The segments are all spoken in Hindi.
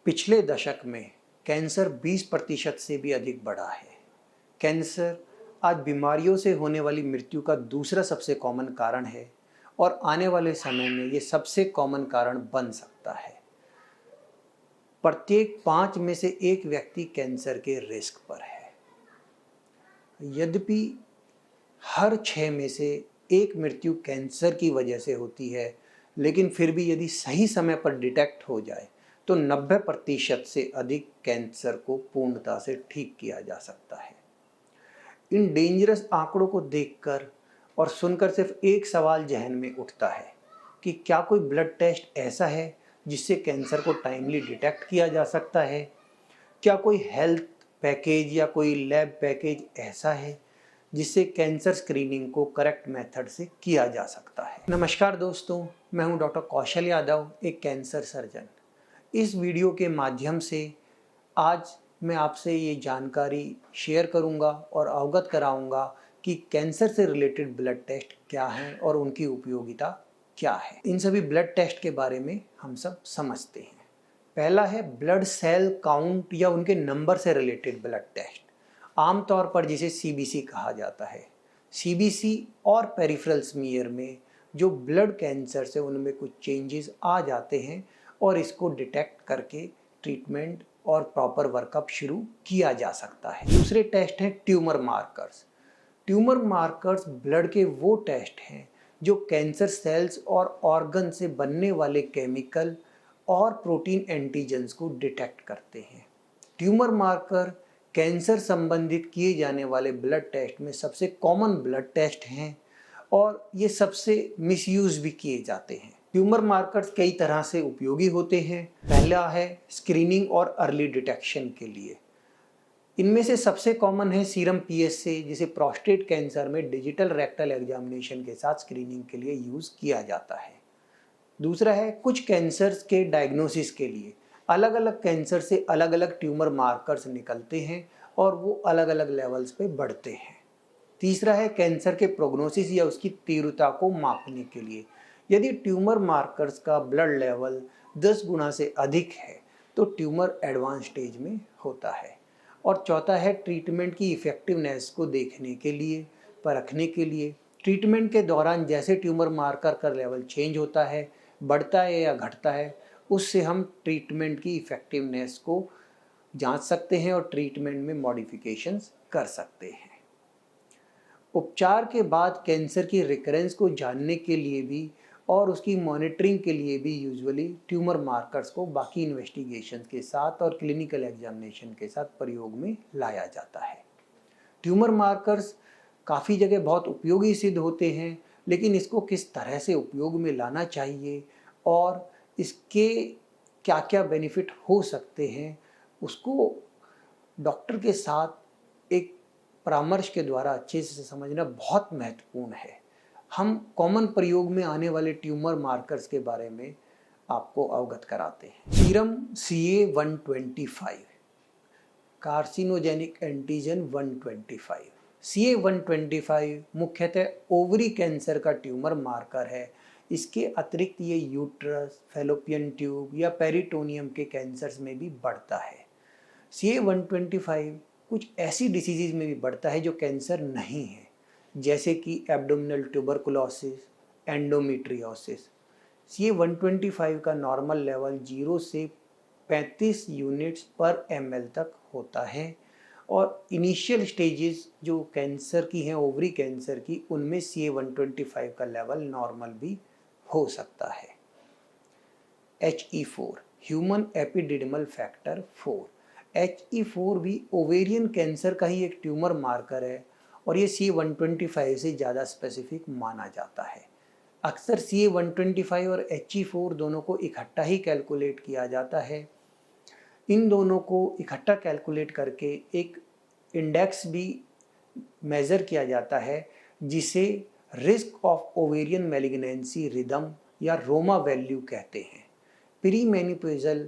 पिछले दशक में कैंसर 20% से भी अधिक बढ़ा है। कैंसर आज बीमारियों से होने वाली मृत्यु का दूसरा सबसे कॉमन कारण है और आने वाले समय में ये सबसे कॉमन कारण बन सकता है। प्रत्येक 5 में से 1 व्यक्ति कैंसर के रिस्क पर है। यद्यपि हर 6 में से 1 मृत्यु कैंसर की वजह से होती है, लेकिन फिर भी यदि सही समय पर डिटेक्ट हो जाए तो 90% से अधिक कैंसर को पूर्णता से ठीक किया जा सकता है। इन डेंजरस आंकड़ों को देखकर और सुनकर सिर्फ एक सवाल जहन में उठता है कि क्या कोई ब्लड टेस्ट ऐसा है जिससे कैंसर को टाइमली डिटेक्ट किया जा सकता है? क्या कोई हेल्थ पैकेज या कोई लैब पैकेज ऐसा है जिससे कैंसर स्क्रीनिंग को करेक्ट मेथड से किया जा सकता है? नमस्कार दोस्तों, मैं हूं डॉक्टर कौशल यादव, एक कैंसर सर्जन। इस वीडियो के माध्यम से आज मैं आपसे ये जानकारी शेयर करूंगा और अवगत कराऊंगा कि कैंसर से रिलेटेड ब्लड टेस्ट क्या हैं और उनकी उपयोगिता क्या है। इन सभी ब्लड टेस्ट के बारे में हम सब समझते हैं। पहला है ब्लड सेल काउंट या उनके नंबर से रिलेटेड ब्लड टेस्ट, आमतौर पर जिसे सीबीसी कहा जाता है। सीबीसी और पेरिफेरल स्मीयर में जो ब्लड कैंसर से उनमें कुछ चेंजेस आ जाते हैं और इसको डिटेक्ट करके ट्रीटमेंट और प्रॉपर वर्कअप शुरू किया जा सकता है। दूसरे टेस्ट हैं tumour markers. Tumour markers blood के वो टेस्ट हैं जो कैंसर सेल्स और ऑर्गन से बनने वाले केमिकल और प्रोटीन एंटीजेंस को डिटेक्ट करते हैं। ट्यूमर मार्कर कैंसर संबंधित किए जाने वाले ब्लड टेस्ट में सबसे कॉमन ब्लड टेस्ट हैं और ये सबसे मिसयूज भी किए जाते हैं। ट्यूमर मार्कर्स कई तरह से उपयोगी होते हैं। पहला है स्क्रीनिंग और अर्ली डिटेक्शन के लिए। इनमें से सबसे कॉमन है सीरम पीएसए, जिसे प्रोस्टेट कैंसर में डिजिटल रेक्टल एग्जामिनेशन के साथ स्क्रीनिंग के लिए यूज़ किया जाता है। दूसरा है कुछ कैंसर्स के डायग्नोसिस के लिए अलग अलग कैंसर से अलग अलग ट्यूमर मार्कर्स निकलते हैं और वो अलग अलग लेवल्स पे बढ़ते हैं। तीसरा है कैंसर के प्रोग्नोसिस या उसकी तीव्रता को मापने के लिए। यदि ट्यूमर मार्कर्स का ब्लड लेवल 10 गुना से अधिक है तो ट्यूमर एडवांस स्टेज में होता है। और चौथा है ट्रीटमेंट की इफ़ेक्टिवनेस को देखने के लिए, परखने के लिए। ट्रीटमेंट के दौरान जैसे ट्यूमर मार्कर का लेवल चेंज होता है, बढ़ता है या घटता है, उससे हम ट्रीटमेंट की इफ़ेक्टिवनेस को जांच सकते हैं और ट्रीटमेंट में मॉडिफिकेशंस कर सकते हैं। उपचार के बाद कैंसर की रिकरेंस को जानने के लिए भी और उसकी मॉनिटरिंग के लिए भी यूजुअली ट्यूमर मार्कर्स को बाकी इन्वेस्टिगेशन के साथ और क्लिनिकल एग्जामिनेशन के साथ प्रयोग में लाया जाता है। ट्यूमर मार्कर्स काफ़ी जगह बहुत उपयोगी सिद्ध होते हैं, लेकिन इसको किस तरह से उपयोग में लाना चाहिए और इसके क्या क्या बेनिफिट हो सकते हैं, उसको डॉक्टर के साथ एक परामर्श के द्वारा अच्छे से समझना बहुत महत्वपूर्ण है। हम कॉमन प्रयोग में आने वाले ट्यूमर मार्कर्स के बारे में आपको अवगत कराते हैं। Serum CA-125, carcinogenic antigen 125। CA-125 मुख्यतः ओवरी कैंसर का ट्यूमर मार्कर है। इसके अतिरिक्त ये यूट्रस, फैलोपियन ट्यूब या पेरिटोनियम के कैंसर्स में भी बढ़ता है। CA-125 कुछ ऐसी डिसीज़ में भी बढ़ता है जो कैंसर नहीं है, जैसे कि एब्डोमिनल ट्यूबरकुलोसिस, एंडोमेट्रियोसिस। CA-125 का नॉर्मल लेवल 0 से 35 यूनिट्स पर ml तक होता है और इनिशियल स्टेजेस जो कैंसर की हैं, ओवरी कैंसर की, उनमें CA-125 का लेवल नॉर्मल भी हो सकता है। HE4, human एपिडिडमल factor 4। HE4 भी ओवेरियन कैंसर का ही एक ट्यूमर मार्कर है और ये CA-125 से ज़्यादा स्पेसिफिक माना जाता है। अक्सर CA-125 और HE4 दोनों को इकट्ठा ही कैलकुलेट किया जाता है। इन दोनों को इकट्ठा कैलकुलेट करके एक इंडेक्स भी मेज़र किया जाता है जिसे risk of ovarian malignancy rhythm या रोमा वैल्यू कहते हैं। प्री मेनोपॉज़ल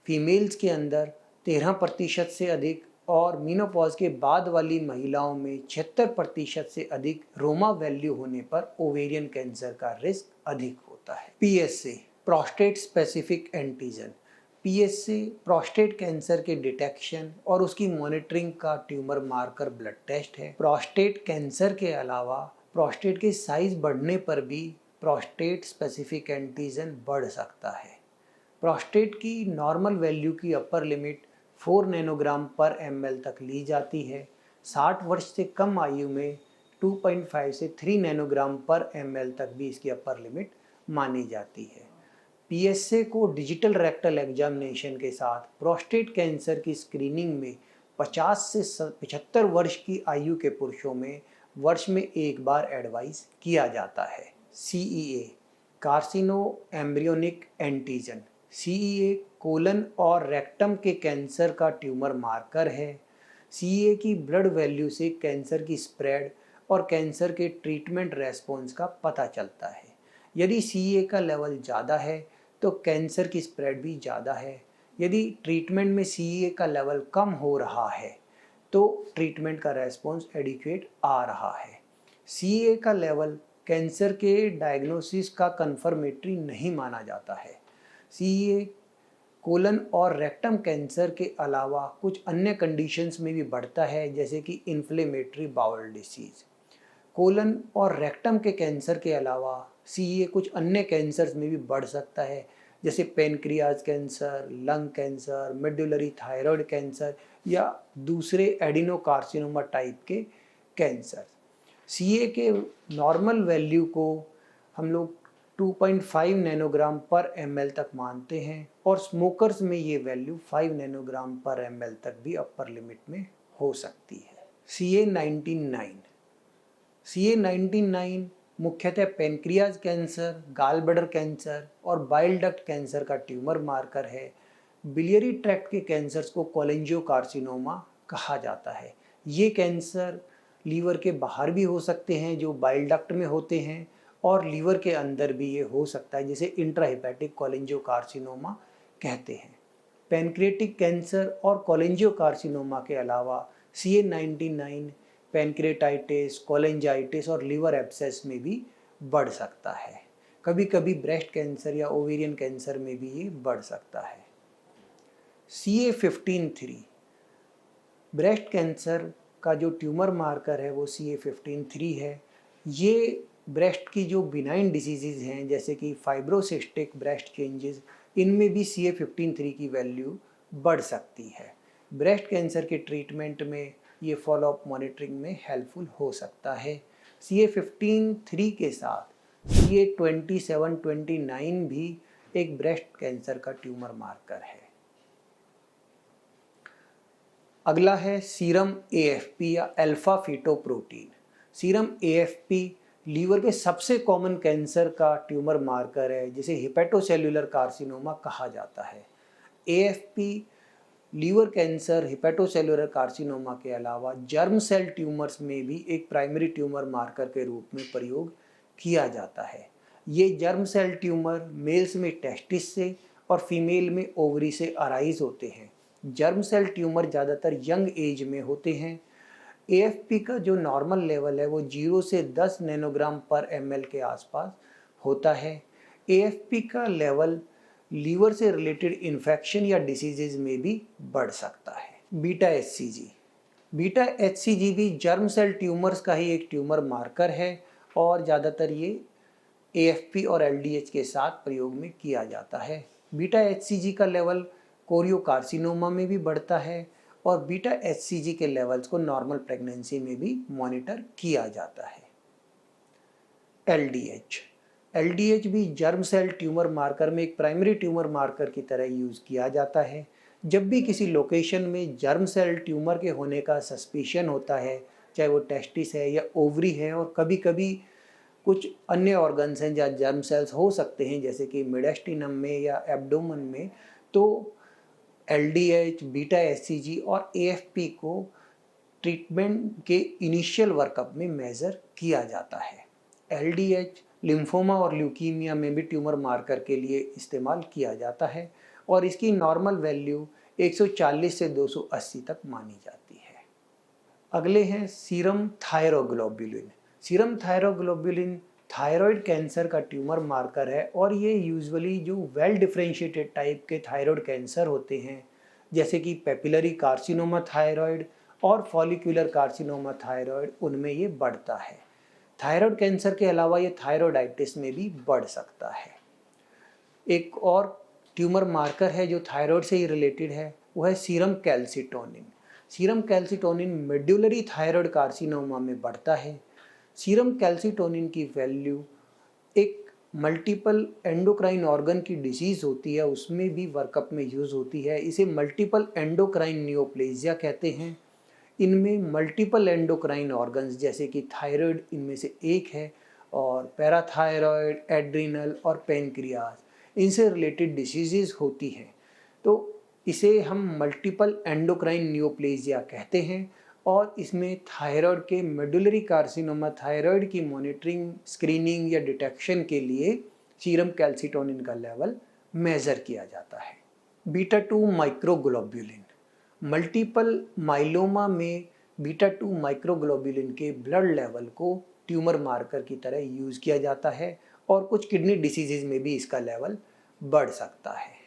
फीमेल्स के अंदर 13% से अधिक और मीनोपॉज के बाद वाली महिलाओं में 76% से अधिक रोमा वैल्यू होने पर ओवेरियन कैंसर का रिस्क अधिक होता है। PSA, prostate specific antigen. PSA prostate cancer के डिटेक्शन और उसकी मॉनिटरिंग का ट्यूमर मार्कर ब्लड टेस्ट है। प्रोस्टेट कैंसर के अलावा प्रोस्टेट के साइज बढ़ने पर भी प्रोस्टेट स्पेसिफिक एंटीजन बढ़ सकता है। प्रोस्टेट की नॉर्मल वैल्यू की अपर लिमिट 4 नैनोग्राम पर ml तक ली जाती है। 60 वर्ष से कम आयु में 2.5 से 3 नैनोग्राम पर ml तक भी इसकी अपर लिमिट मानी जाती है। पीएसए को डिजिटल रेक्टल एग्जामिनेशन के साथ प्रोस्टेट कैंसर की स्क्रीनिंग में 50 से 75 वर्ष की आयु के पुरुषों में वर्ष में एक बार एडवाइस किया जाता है। CEA कार्सिनो embryonic antigen. CEA colon और रेक्टम के कैंसर का ट्यूमर मार्कर है। सीईए की ब्लड वैल्यू से कैंसर की स्प्रेड और कैंसर के ट्रीटमेंट रेस्पॉन्स का पता चलता है। यदि सीईए का लेवल ज़्यादा है तो कैंसर की स्प्रेड भी ज़्यादा है। यदि ट्रीटमेंट में सीईए का लेवल कम हो रहा है तो ट्रीटमेंट का रेस्पॉन्स एडिक्वेट आ रहा है। सीईए का लेवल कैंसर के डायग्नोसिस का कन्फर्मेटरी नहीं माना जाता है। सीईए कोलन और रेक्टम कैंसर के अलावा कुछ अन्य कंडीशंस में भी बढ़ता है, जैसे कि इन्फ्लेमेटरी बाउल डिसीज। कोलन और रेक्टम के कैंसर के अलावा सीईए कुछ अन्य कैंसर्स में भी बढ़ सकता है, जैसे pancreas cancer, lung cancer, medullary thyroid cancer या दूसरे एडिनोकार्सिनोमा टाइप के कैंसर। सीईए के नॉर्मल वैल्यू को हम लोग 2.5 नैनोग्राम पर ml तक मानते हैं और स्मोकर्स में ये वैल्यू 5 नैनोग्राम पर ml तक भी अपर लिमिट में हो सकती है। CA19-9 मुख्यतः pancreas cancer, gall bladder cancer और बाइल डक्ट कैंसर का ट्यूमर मार्कर है। बिलियरी ट्रैक्ट के कैंसर्स को कोलेंजियोकार्सिनोमा कहा जाता है। ये कैंसर लीवर के बाहर भी हो सकते हैं जो बाइल डक्ट में होते हैं, और लीवर के अंदर भी ये हो सकता है, जिसे इंट्राहेपेटिक कोलेंजियोकार्सिनोमा कहते हैं। पैनक्रियाटिक कैंसर और कोलेंजियोकार्सिनोमा के अलावा CA19-9 पैनक्रियाटाइटिस, कोलेंजाइटिस और लीवर एब्सेस में भी बढ़ सकता है। कभी कभी ब्रेस्ट कैंसर या ओवेरियन कैंसर में भी ये बढ़ सकता है। CA15-3 ब्रेस्ट कैंसर का जो ट्यूमर मार्कर है वो CA15-3 है। ये ब्रेस्ट की जो बिनाइन डिसीजेज हैं, जैसे कि फाइब्रोसिस्टिक ब्रेस्ट चेंजेस, इनमें भी CA15-3 की वैल्यू बढ़ सकती है। ब्रेस्ट कैंसर के ट्रीटमेंट में ये फॉलोअप मॉनिटरिंग में हेल्पफुल हो सकता है। CA15-3 के साथ CA27-29 भी एक ब्रेस्ट कैंसर का ट्यूमर मार्कर है। अगला है सीरम AFP या alpha fetoprotein. Serum AFP liver के सबसे कॉमन कैंसर का ट्यूमर मार्कर है, जिसे हिपेटोसेल्युलर कार्सिनोमा कहा जाता है। AFP liver cancer, hepatocellular carcinoma के अलावा जर्म सेल ट्यूमर्स में भी एक प्राइमरी ट्यूमर मार्कर के रूप में प्रयोग किया जाता है। ये जर्म सेल ट्यूमर मेल्स में टेस्टिस से और फीमेल में ओवरी से अराइज होते हैं। जर्म सेल ट्यूमर ज़्यादातर यंग एज में होते हैं। AFP का जो नॉर्मल लेवल है वो 0 से 10 नैनोग्राम पर ml के आसपास होता है। AFP का लेवल लीवर से रिलेटेड इन्फेक्शन या डिसीजेज में भी बढ़ सकता है। बीटा HCG भी जर्म सेल ट्यूमर्स का ही एक ट्यूमर मार्कर है और ज़्यादातर ये AFP और LDH के साथ प्रयोग में किया जाता है। बीटा HCG का लेवल कोरियोकार्सिनोमा में भी बढ़ता है और बीटा HCG के लेवल्स को नॉर्मल प्रेगनेंसी में भी मॉनिटर किया जाता है। LDH भी जर्म सेल ट्यूमर मार्कर में एक प्राइमरी ट्यूमर मार्कर की तरह यूज़ किया जाता है। जब भी किसी लोकेशन में जर्म सेल ट्यूमर के होने का सस्पिशन होता है, चाहे वो टेस्टिस है या ओवरी है, और कभी कभी कुछ अन्य ऑर्गन्स हैं जहाँ जर्म सेल्स हो सकते हैं, जैसे कि मिडेस्टिनम में या एब्डोमेन में, तो LDH, बीटा HCG और AFP को ट्रीटमेंट के इनिशियल वर्कअप में मेज़र किया जाता है। LDH लिम्फोमा और ल्यूकीमिया में भी ट्यूमर मार्कर के लिए इस्तेमाल किया जाता है और इसकी नॉर्मल वैल्यू 140 से 280 तक मानी जाती है। अगले हैं serum thyroglobulin. Serum thyroglobulin thyroid cancer का ट्यूमर मार्कर है और ये यूजुअली जो वेल डिफरेंशिएटेड टाइप के थायराइड कैंसर होते हैं, जैसे कि पेपिलरी कार्सिनोमा थायराइड और फॉलिकुलर कार्सिनोमा थायराइड, उनमें ये बढ़ता है। थायराइड कैंसर के अलावा ये थायराइडाइटिस में भी बढ़ सकता है। एक और ट्यूमर मार्कर है जो थायराइड से ही रिलेटेड है, वो है serum calcitonin. Serum calcitonin medullary thyroid carcinoma में बढ़ता है। सीरम कैल्सिटोनिन की वैल्यू एक मल्टीपल एंडोक्राइन ऑर्गन की डिजीज़ होती है, उसमें भी वर्कअप में यूज़ होती है। इसे मल्टीपल एंडोक्राइन नियोप्लेजिया कहते हैं। इनमें मल्टीपल एंडोक्राइन ऑर्गन्स जैसे कि थायराइड इनमें से एक है, और पैराथायरॉयड, एड्रिनल और पेनक्रियाज, इनसे रिलेटेड डिसीजेज होती हैं। तो इसे हम मल्टीपल एंडोक्राइन नियोप्लेजिया कहते हैं और इसमें थायराइड के मेडुलरी कार्सिनोमा थायराइड की मॉनिटरिंग, स्क्रीनिंग या डिटेक्शन के लिए सीरम कैल्सिटोनिन का लेवल मेज़र किया जाता है। बीटा 2 माइक्रोग्लोब्यूलिन, मल्टीपल माइलोमा में बीटा 2 माइक्रोग्लोब्यूलिन के ब्लड लेवल को ट्यूमर मार्कर की तरह यूज़ किया जाता है और कुछ किडनी डिसीजेज में भी इसका लेवल बढ़ सकता है।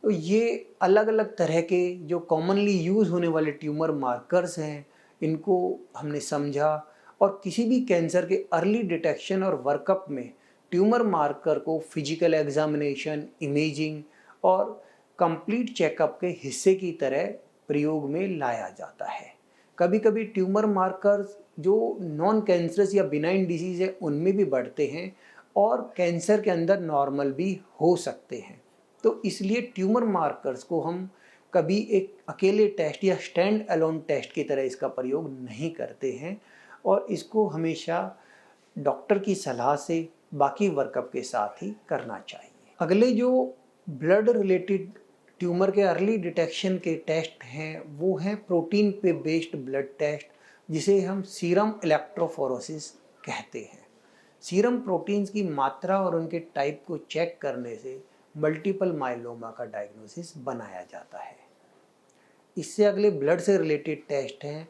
तो ये अलग अलग तरह के जो कॉमनली यूज़ होने वाले ट्यूमर मार्कर्स हैं, इनको हमने समझा और किसी भी कैंसर के अर्ली डिटेक्शन और वर्कअप में ट्यूमर मार्कर को फिजिकल एग्जामिनेशन, इमेजिंग और कंप्लीट चेकअप के हिस्से की तरह प्रयोग में लाया जाता है। कभी कभी ट्यूमर मार्कर्स जो नॉन कैंसरस या बिनाइन डिजीज़ है उनमें भी बढ़ते हैं और कैंसर के अंदर नॉर्मल भी हो सकते हैं। तो इसलिए ट्यूमर मार्कर्स को हम कभी एक अकेले टेस्ट या स्टैंड अलोन टेस्ट की तरह इसका प्रयोग नहीं करते हैं और इसको हमेशा डॉक्टर की सलाह से बाकी वर्कअप के साथ ही करना चाहिए। अगले जो ब्लड रिलेटेड ट्यूमर के अर्ली डिटेक्शन के टेस्ट हैं वो हैं प्रोटीन पे बेस्ड ब्लड टेस्ट, जिसे हम सीरम इलेक्ट्रोफोरेसिस कहते हैं। सीरम प्रोटीन्स की मात्रा और उनके टाइप को चेक करने से मल्टीपल माइलोमा का डायग्नोसिस बनाया जाता है। इससे अगले ब्लड से रिलेटेड टेस्ट हैं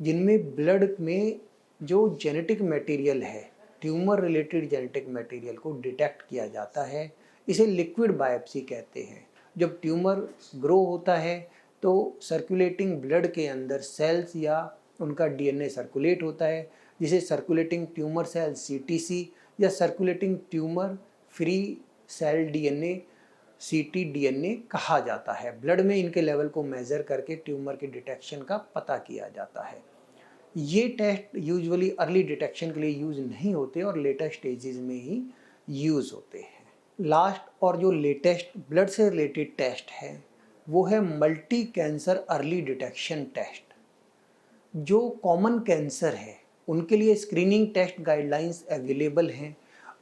जिनमें ब्लड में जो जेनेटिक मटेरियल है, ट्यूमर रिलेटेड जेनेटिक मटेरियल को डिटेक्ट किया जाता है। इसे लिक्विड बायोप्सी कहते हैं। जब ट्यूमर ग्रो होता है तो सर्कुलेटिंग ब्लड के अंदर सेल्स या उनका डीएनए सर्कुलेट होता है, जिसे सर्कुलेटिंग ट्यूमर सेल सीटीसी या circulating tumour free cell DNA ctDNA कहा जाता है। ब्लड में इनके लेवल को मेज़र करके ट्यूमर के डिटेक्शन का पता किया जाता है। ये टेस्ट यूजुअली अर्ली डिटेक्शन के लिए यूज़ नहीं होते और लेटर स्टेजेस में ही यूज़ होते हैं। लास्ट और जो लेटेस्ट ब्लड से रिलेटेड टेस्ट है वो है multi cancer early detection test. जो कॉमन कैंसर है उनके लिए स्क्रीनिंग टेस्ट गाइडलाइंस अवेलेबल हैं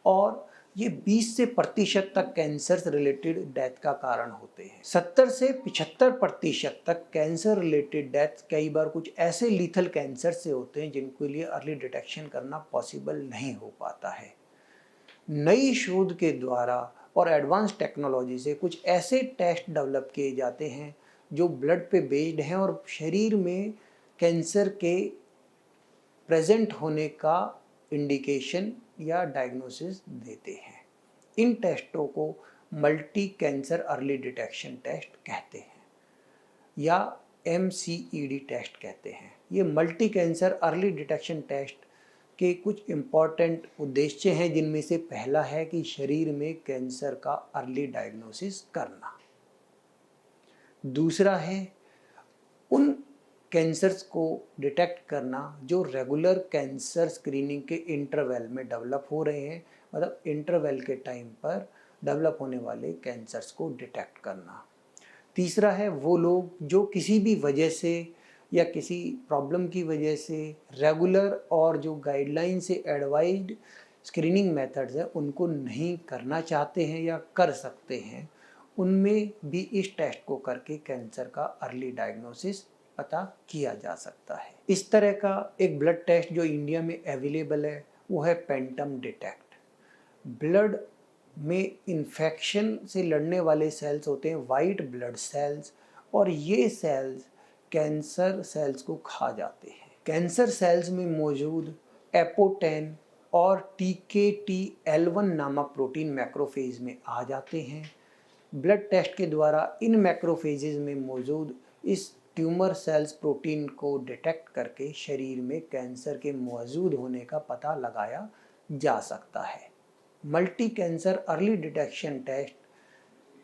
और ये 20 से प्रतिशत तक कैंसर से रिलेटेड डेथ का कारण होते हैं। 70 से 75% तक कैंसर रिलेटेड डेथ कई बार कुछ ऐसे लीथल कैंसर से होते हैं जिनके लिए अर्ली डिटेक्शन करना पॉसिबल नहीं हो पाता है। नई शोध के द्वारा और एडवांस टेक्नोलॉजी से कुछ ऐसे टेस्ट डेवलप किए जाते हैं जो ब्लड पे बेस्ड हैं और शरीर में कैंसर के प्रेजेंट होने का इंडिकेशन या डायग्नोसिस देते हैं। इन टेस्टों को multi cancer early detection test कहते हैं या MCED टेस्ट कहते हैं। ये multi cancer early detection test के कुछ इम्पॉर्टेंट उद्देश्य हैं, जिनमें से पहला है कि शरीर में कैंसर का अर्ली डायग्नोसिस करना। दूसरा है उन कैंसर्स को डिटेक्ट करना जो रेगुलर कैंसर स्क्रीनिंग के इंटरवल में डेवलप हो रहे हैं, मतलब इंटरवल के टाइम पर डेवलप होने वाले कैंसर्स को डिटेक्ट करना। तीसरा है वो लोग जो किसी भी वजह से या किसी प्रॉब्लम की वजह से रेगुलर और जो गाइडलाइन से एडवाइज्ड स्क्रीनिंग मेथड्स है उनको नहीं करना चाहते हैं या कर सकते हैं, उनमें भी इस टेस्ट को करके कैंसर का अर्ली डायग्नोसिस पता किया जा सकता है। इस तरह का एक ब्लड टेस्ट जो इंडिया में अवेलेबल है वो है पेंटम डिटेक्ट। ब्लड में इन्फेक्शन से लड़ने वाले सेल्स होते हैं वाइट ब्लड सेल्स, और ये सेल्स कैंसर सेल्स को खा जाते हैं। कैंसर सेल्स में मौजूद एपोटेन और TKTL1 नामक प्रोटीन मैक्रोफेज में आ जाते हैं। ब्लड टेस्ट के द्वारा इन मैक्रोफेजेस में मौजूद इस ट्यूमर सेल्स प्रोटीन को डिटेक्ट करके शरीर में कैंसर के मौजूद होने का पता लगाया जा सकता है। Multi cancer early detection test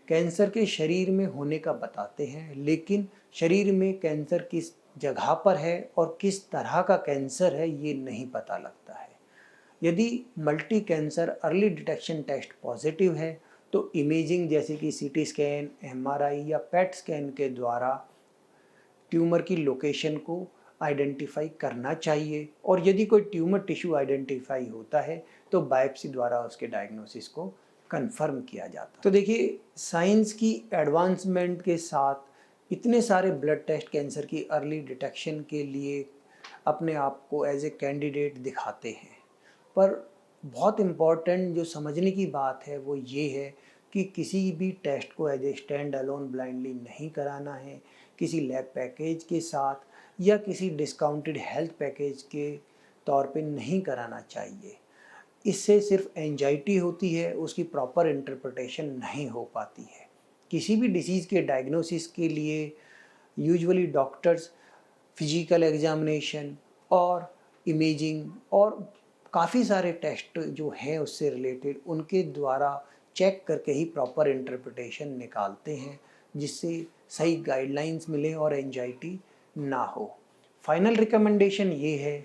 cancer के शरीर में होने का बताते हैं, लेकिन शरीर में कैंसर किस जगह पर है और किस तरह का कैंसर है ये नहीं पता लगता है। यदि multi cancer early detection test positive है तो इमेजिंग जैसे कि CT स्कैन, MRI या PET स्कैन के द्वारा ट्यूमर की लोकेशन को आइडेंटिफाई करना चाहिए, और यदि कोई ट्यूमर टिश्यू आइडेंटिफाई होता है तो बायोप्सी द्वारा उसके डायग्नोसिस को कंफर्म किया जाता है। तो देखिए, साइंस की एडवांसमेंट के साथ इतने सारे ब्लड टेस्ट कैंसर की अर्ली डिटेक्शन के लिए अपने आप को एज ए कैंडिडेट दिखाते हैं, पर बहुत इम्पॉर्टेंट जो समझने की बात है वो ये है कि किसी भी टेस्ट को as a stand alone blindly नहीं कराना है, किसी लैब पैकेज के साथ या किसी डिस्काउंटेड हेल्थ पैकेज के तौर पे नहीं कराना चाहिए। इससे सिर्फ एंजाइटी होती है, उसकी प्रॉपर इंटरप्रिटेशन नहीं हो पाती है। किसी भी डिसीज़ के डायग्नोसिस के लिए यूजुअली डॉक्टर्स फिजिकल एग्जामिनेशन और इमेजिंग और काफ़ी सारे टेस्ट जो हैं उससे रिलेटेड उनके द्वारा चेक करके ही प्रॉपर इंटरप्रिटेशन निकालते हैं, जिससे सही गाइडलाइंस मिले और एंजाइटी ना हो। फाइनल रिकमेंडेशन ये है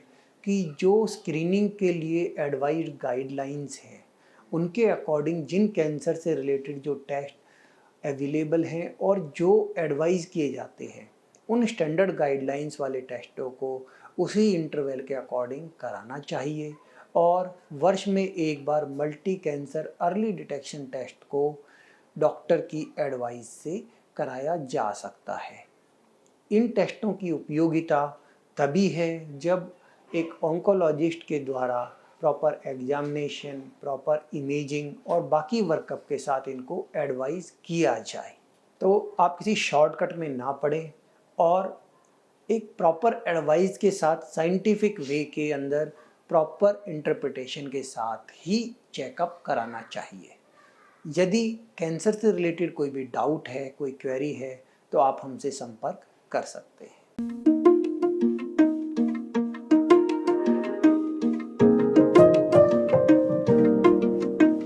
कि जो स्क्रीनिंग के लिए एडवाइज्ड गाइडलाइंस हैं उनके अकॉर्डिंग जिन कैंसर से रिलेटेड जो टेस्ट अवेलेबल हैं और जो एडवाइज़ किए जाते हैं उन स्टैंडर्ड गाइडलाइंस वाले टेस्टों को उसी इंटरवल के अकॉर्डिंग कराना चाहिए, और वर्ष में एक बार multi cancer early detection test को डॉक्टर की एडवाइस से कराया जा सकता है। इन टेस्टों की उपयोगिता तभी है जब एक ऑन्कोलॉजिस्ट के द्वारा प्रॉपर एग्जामिनेशन, प्रॉपर इमेजिंग और बाकी वर्कअप के साथ इनको एडवाइस किया जाए। तो आप किसी शॉर्टकट में ना पड़ें और एक प्रॉपर एडवाइस के साथ साइंटिफिक वे के अंदर प्रॉपर इंटरप्रिटेशन के साथ ही चेकअप कराना चाहिए। यदि कैंसर से रिलेटेड कोई भी डाउट है, कोई क्वेरी है, तो आप हमसे संपर्क कर सकते हैं।